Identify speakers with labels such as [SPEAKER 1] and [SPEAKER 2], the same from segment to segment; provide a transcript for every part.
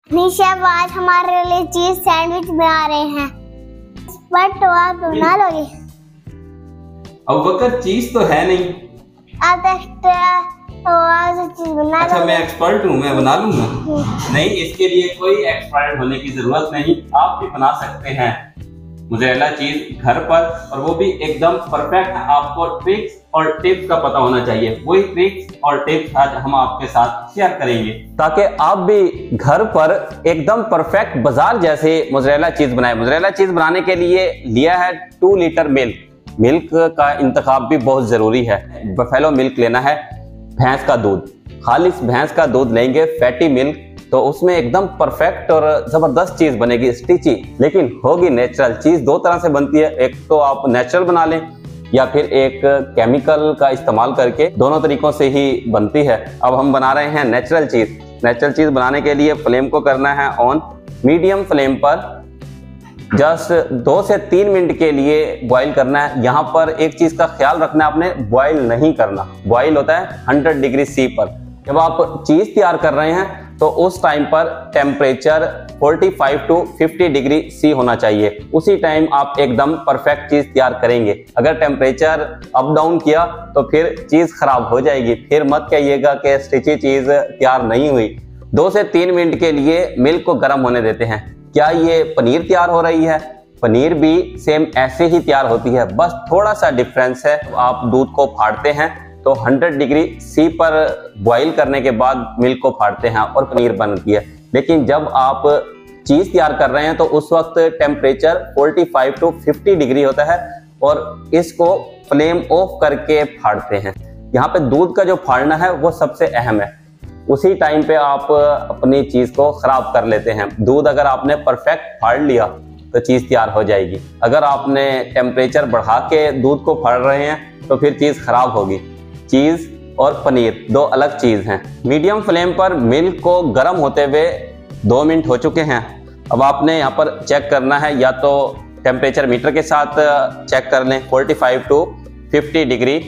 [SPEAKER 1] Chef आज हमारे लिए चीज सैंडविच बना रहे हैं। बट आप बना लोगे?
[SPEAKER 2] अब वक्त चीज तो है नहीं।
[SPEAKER 1] आप चीज बना।
[SPEAKER 2] अच्छा मैं एक्सपर्ट हूँ, मैं बना लूंगा। नहीं, इसके लिए कोई एक्सपर्ट होने की जरूरत नहीं, आप भी बना सकते हैं मोज़रेला चीज घर पर, और वो भी एकदम परफेक्ट। आपको ट्रिक्स और टिप्स का पता होना चाहिए। वही ट्रिक्स और टिप्स आज हम आपके साथ शेयर करेंगे ताकि आप भी घर पर एकदम परफेक्ट बाजार जैसे मोज़रेला चीज बनाए। मोज़रेला चीज बनाने के लिए लिया है 2 लीटर मिल्क। मिल्क का इंतखाब भी बहुत जरूरी है। बफेलो मिल्क लेना है, भैंस का दूध, खालिस भैंस का दूध लेंगे, फैटी मिल्क, तो उसमें एकदम परफेक्ट और जबरदस्त चीज बनेगी, स्टिची, लेकिन होगी नेचुरल। चीज 2 तरह से बनती है, एक तो आप नेचुरल बना लें या फिर एक केमिकल का इस्तेमाल करके, दोनों तरीकों से ही बनती है। अब हम बना रहे हैं नेचुरल चीज। नेचुरल चीज बनाने के लिए फ्लेम को करना है ऑन, मीडियम फ्लेम पर जस्ट 2 से 3 मिनट के लिए बॉईल करना है। यहाँ पर एक चीज का ख्याल रखना है, आपने बॉईल नहीं करना। बॉईल होता है 100 डिग्री सी पर। जब आप चीज तैयार कर रहे हैं तो उस टाइम पर टेम्परेचर 45 टू 50 डिग्री सी होना चाहिए। उसी टाइम आप एकदम परफेक्ट चीज तैयार करेंगे। अगर टेम्परेचर अप डाउन किया तो फिर चीज खराब हो जाएगी। फिर मत कहिएगा कि स्टिची चीज तैयार नहीं हुई। 2 से 3 मिनट के लिए मिल्क को गर्म होने देते हैं। क्या ये पनीर तैयार हो रही है? पनीर भी सेम ऐसे ही तैयार होती है, बस थोड़ा सा डिफरेंस है। आप दूध को फाड़ते हैं तो 100 डिग्री सी पर बॉईल करने के बाद मिल्क को फाड़ते हैं और पनीर बनती है। लेकिन जब आप चीज तैयार कर रहे हैं तो उस वक्त टेम्परेचर 45 टू 50 डिग्री होता है और इसको फ्लेम ऑफ करके फाड़ते हैं। यहाँ पे दूध का जो फाड़ना है वो सबसे अहम है। उसी टाइम पे आप अपनी चीज को खराब कर लेते हैं। दूध अगर आपने परफेक्ट फाड़ लिया तो चीज तैयार हो जाएगी। अगर आपने टेम्परेचर बढ़ा के दूध को फाड़ रहे हैं तो फिर चीज खराब होगी। चीज और पनीर 2 अलग चीज हैं। मीडियम फ्लेम पर मिल्क को गर्म होते हुए 2 मिनट हो चुके हैं। अब आपने यहाँ पर चेक करना है, या तो टेम्परेचर मीटर के साथ चेक कर लें, 45 टू 50 डिग्री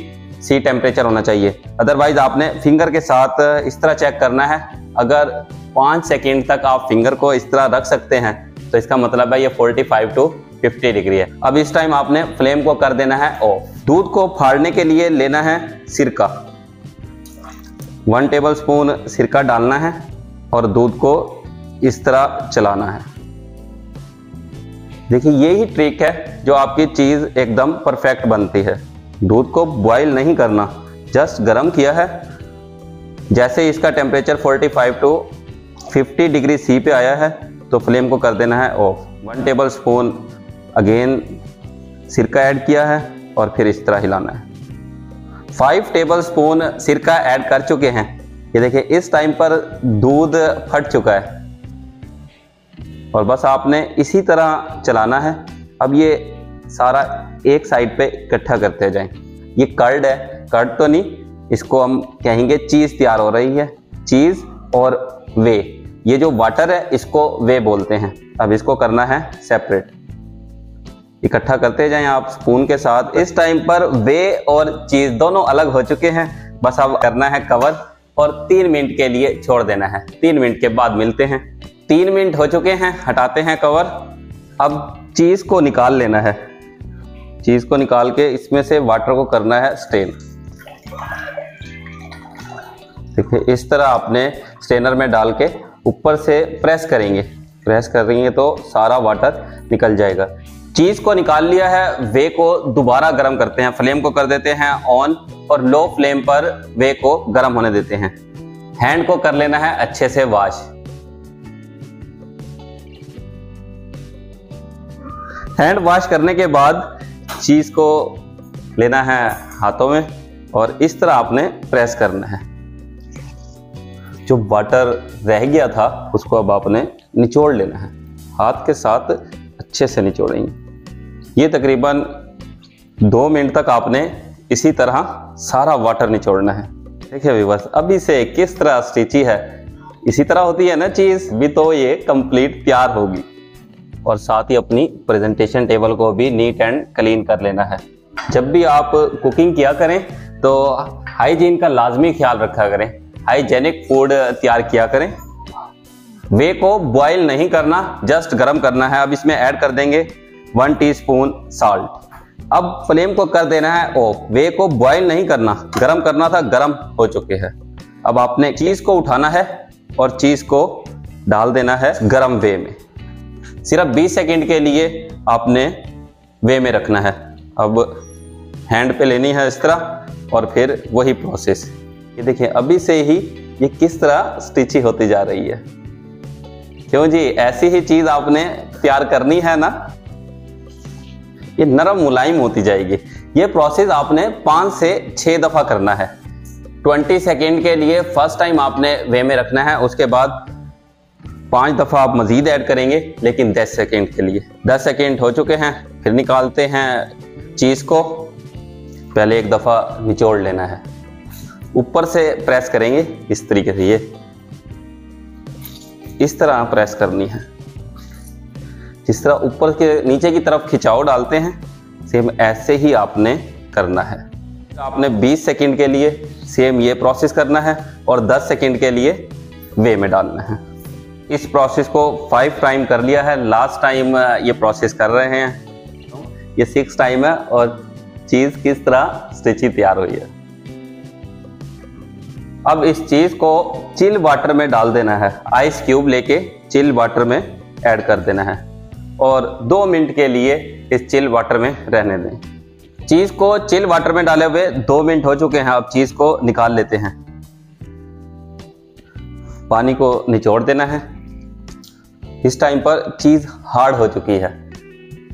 [SPEAKER 2] सी टेम्परेचर होना चाहिए। अदरवाइज आपने फिंगर के साथ इस तरह चेक करना है। अगर 5 सेकेंड तक आप फिंगर को इस तरह रख सकते हैं तो इसका मतलब है ये 45 टू 50 डिग्री है। अब इस टाइम आपने फ्लेम को कर देना है ऑफ। दूध को फाड़ने के लिए लेना है सिरका, 1 टेबल स्पून सिरका डालना है और दूध को इस तरह चलाना है। देखिए यही ट्रिक है जो आपकी चीज एकदम परफेक्ट बनती है। दूध को बॉईल नहीं करना, जस्ट गर्म किया है। जैसे इसका टेम्परेचर 45 टू 50 डिग्री सी पे आया है तो फ्लेम को कर देना है ऑफ। 1 टेबल स्पून अगेन सिरका ऐड किया है और फिर इस तरह हिलाना है। 5 टेबल स्पून सिरका ऐड कर चुके हैं। ये देखिए इस टाइम पर दूध फट चुका है और बस आपने इसी तरह चलाना है। अब ये सारा एक साइड पे इकट्ठा करते जाएं। ये कर्ड है, कर्ड तो नहीं, इसको हम कहेंगे चीज तैयार हो रही है। चीज और वे, ये जो वाटर है इसको वे बोलते हैं। अब इसको करना है सेपरेट, इकट्ठा करते जाएं आप स्पून के साथ। इस टाइम पर वे और चीज दोनों अलग हो चुके हैं। बस अब करना है कवर और 3 मिनट के लिए छोड़ देना है। 3 मिनट के बाद मिलते हैं। 3 मिनट हो चुके हैं, हटाते हैं कवर। अब चीज को निकाल लेना है। चीज को निकाल के इसमें से वाटर को करना है स्ट्रेन। देखिए इस तरह आपने स्ट्रेनर में डाल के ऊपर से प्रेस करेंगे। प्रेस करेंगे तो सारा वाटर निकल जाएगा। चीज को निकाल लिया है। वे को दोबारा गर्म करते हैं। फ्लेम को कर देते हैं ऑन और लो फ्लेम पर वे को गर्म होने देते हैं। हैंड को कर लेना है अच्छे से वॉश। हैंड वॉश करने के बाद चीज को लेना है हाथों में और इस तरह आपने प्रेस करना है। जो वाटर रह गया था उसको अब आपने निचोड़ लेना है। हाथ के साथ अच्छे से निचोड़ेंगे। ये तकरीबन 2 मिनट तक आपने इसी तरह सारा वाटर निचोड़ना है। देखिए व्यूअर्स, अभी से किस तरह स्टिची है। इसी तरह होती है ना चीज भी, तो ये कंप्लीट तैयार होगी। और साथ ही अपनी प्रेजेंटेशन टेबल को भी नीट एंड क्लीन कर लेना है। जब भी आप कुकिंग किया करें तो हाइजीन का लाजमी ख्याल रखा करें। हाइजेनिक फूड तैयार किया करें। वे को बॉईल नहीं करना, जस्ट गर्म करना है। अब इसमें ऐड कर देंगे 1 टीस्पून साल्ट। अब फ्लेम को कर देना है ऑफ। वे को बॉईल नहीं करना, गर्म करना था, गर्म हो चुके हैं। अब आपने चीज को उठाना है और चीज को डाल देना है गर्म वे में। सिर्फ 20 सेकंड के लिए आपने वे में रखना है। अब हैंड पे लेनी है इस तरह और फिर वही प्रोसेस। ये देखिए अभी से ही ये किस तरह स्टिची होती जा रही है। क्यों जी, ऐसी ही चीज आपने तैयार करनी है ना। ये नरम मुलायम होती जाएगी। ये प्रोसेस आपने 5 से 6 दफा करना है। 20 सेकेंड के लिए फर्स्ट टाइम आपने वे में रखना है, उसके बाद 5 दफा आप मजीद ऐड करेंगे, लेकिन 10 सेकेंड के लिए। 10 सेकेंड हो चुके हैं, फिर निकालते हैं चीज को। पहले एक दफा निचोड़ लेना है, ऊपर से प्रेस करेंगे इस तरीके से। ये इस तरह प्रेस करनी है, जिस तरह ऊपर के नीचे की तरफ खिंचाव डालते हैं, सेम ऐसे ही आपने करना है। आपने 20 सेकंड के लिए सेम ये प्रोसेस करना है और 10 सेकंड के लिए वे में डालना है। इस प्रोसेस को 5 टाइम कर लिया है, लास्ट टाइम ये प्रोसेस कर रहे हैं। ये 6 टाइम है और चीज किस तरह स्टिची तैयार हुई है। अब इस चीज को चिल वाटर में डाल देना है। आइस क्यूब लेके चिल वाटर में ऐड कर देना है और 2 मिनट के लिए इस चिल वाटर में रहने दें। चीज को चिल वाटर में डाले हुए 2 मिनट हो चुके हैं। अब चीज को निकाल लेते हैं। पानी को निचोड़ देना है। इस टाइम पर चीज हार्ड हो चुकी है।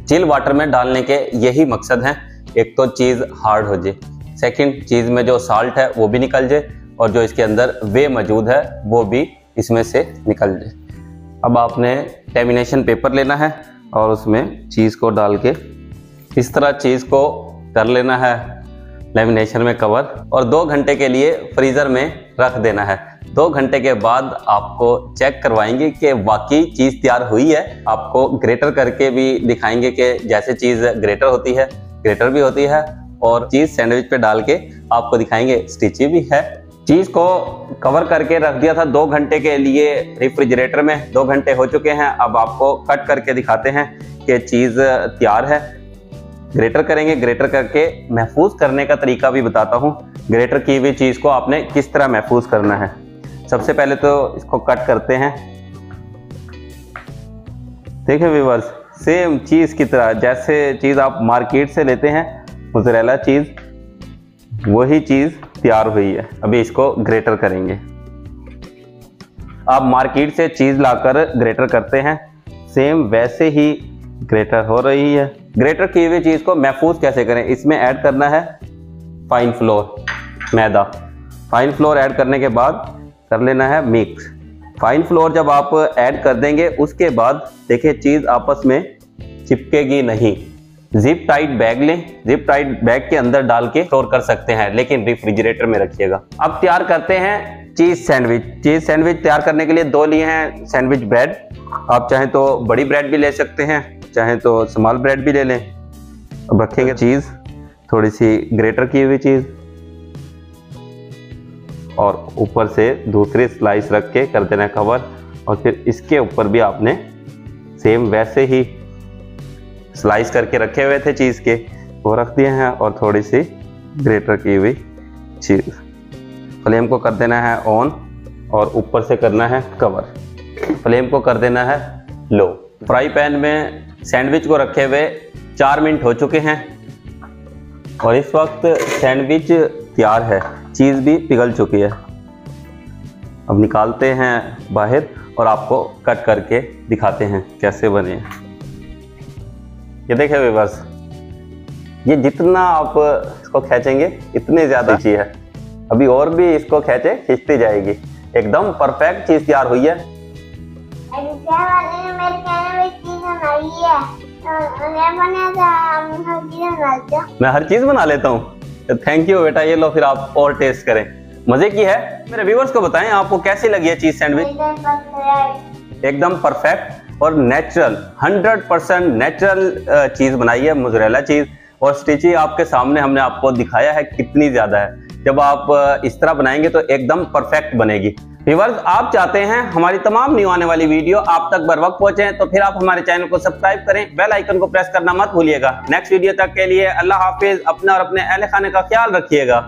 [SPEAKER 2] चिल वाटर में डालने के यही मकसद है, एक तो चीज हार्ड हो जाए, सेकंड चीज में जो साल्ट है वो भी निकल जाए और जो इसके अंदर वे मौजूद है वो भी इसमें से निकल जाए। अब आपने लैमिनेशन पेपर लेना है और उसमें चीज़ को डाल के इस तरह चीज़ को कर लेना है लैमिनेशन में कवर और 2 घंटे के लिए फ्रीज़र में रख देना है। 2 घंटे के बाद आपको चेक करवाएंगे कि वाकई चीज़ तैयार हुई है। आपको ग्रेटर करके भी दिखाएंगे कि जैसे चीज़ ग्रेटर होती है, ग्रेटर भी होती है, और चीज़ सैंडविच पे डाल के आपको दिखाएंगे स्टिची भी है। चीज़ को कवर करके रख दिया था 2 घंटे के लिए रेफ्रिजरेटर में। 2 घंटे हो चुके हैं। अब आपको कट करके दिखाते हैं कि चीज़ तैयार है। ग्रेटर करेंगे, ग्रेटर करके महफूज करने का तरीका भी बताता हूँ। ग्रेटर की हुई चीज़ को आपने किस तरह महफूज करना है। सबसे पहले तो इसको कट करते हैं। देखिए व्यूअर्स, सेम चीज़ की तरह जैसे चीज़ आप मार्केट से लेते हैं, मोज़रेला चीज़, वही चीज़ तैयार हुई है। अभी इसको ग्रेटर करेंगे। आप मार्केट से चीज़ लाकर ग्रेटर करते हैं, सेम वैसे ही ग्रेटर हो रही है। ग्रेटर की हुई चीज़ को महफूज कैसे करें, इसमें ऐड करना है फाइन फ्लोर, मैदा। फाइन फ्लोर ऐड करने के बाद कर लेना है मिक्स। फाइन फ्लोर जब आप ऐड कर देंगे उसके बाद देखिए चीज़ आपस में चिपकेगी नहीं। जिप टाइट बैग लें, जिप टाइट बैग के अंदर डाल के स्टोर कर सकते हैं, लेकिन रेफ्रिजरेटर में रखिएगा। अब तैयार करते हैं चीज़ सैंडविच। चीज़ सैंडविच तैयार करने के लिए 2 लिए हैं सैंडविच ब्रेड। आप चाहें तो बड़ी ब्रेड भी ले सकते हैं, चाहें तो स्मॉल ब्रेड भी ले लें। अब रखेंगे चीज़, थोड़ी सी ग्रेटर की हुई चीज़, और ऊपर से दूसरी स्लाइस रख के कर देना कवर, और फिर इसके ऊपर भी आपने सेम वैसे ही स्लाइस करके रखे हुए थे चीज़ के, वो रख दिए हैं, और थोड़ी सी ग्रेटर की हुई चीज़। फ्लेम को कर देना है ऑन और ऊपर से करना है कवर। फ्लेम को कर देना है लो। फ्राई पैन में सैंडविच को रखे हुए 4 मिनट हो चुके हैं और इस वक्त सैंडविच तैयार है, चीज़ भी पिघल चुकी है। अब निकालते हैं बाहर और आपको कट करके दिखाते हैं कैसे बने हैं। ये देखिए व्यूअर्स, ये जितना आप इसको खींचेंगे इतनी ज़्यादा अच्छी है। अभी और भी इसको खींचती जाएगी। एकदम परफेक्ट चीज़ तैयार हुई है। मैं हर चीज़ बना लेता हूँ। थैंक यू बेटा, ये लो फिर आप और टेस्ट करें, मज़े की है। मेरे व्यूअर्स को बताएं आपको कैसी लगी है चीज़ सैंडविच। एकदम परफेक्ट और नेचुरल, 100% नेचुरल चीज़ बनाई है, मोज़रेला चीज़। और स्टिची आपके सामने हमने आपको दिखाया है कितनी ज़्यादा है। जब आप इस तरह बनाएंगे तो एकदम परफेक्ट बनेगी। व्यूअर्स, आप चाहते हैं हमारी तमाम न्यू आने वाली वीडियो आप तक बर वक्त पहुंचे, तो फिर आप हमारे चैनल को सब्सक्राइब करें, बेल आइकन को प्रेस करना मत भूलिएगा। नेक्स्ट वीडियो तक के लिए अल्लाह हाफिज। अपना और अपने अहले खाने का ख्याल रखिएगा।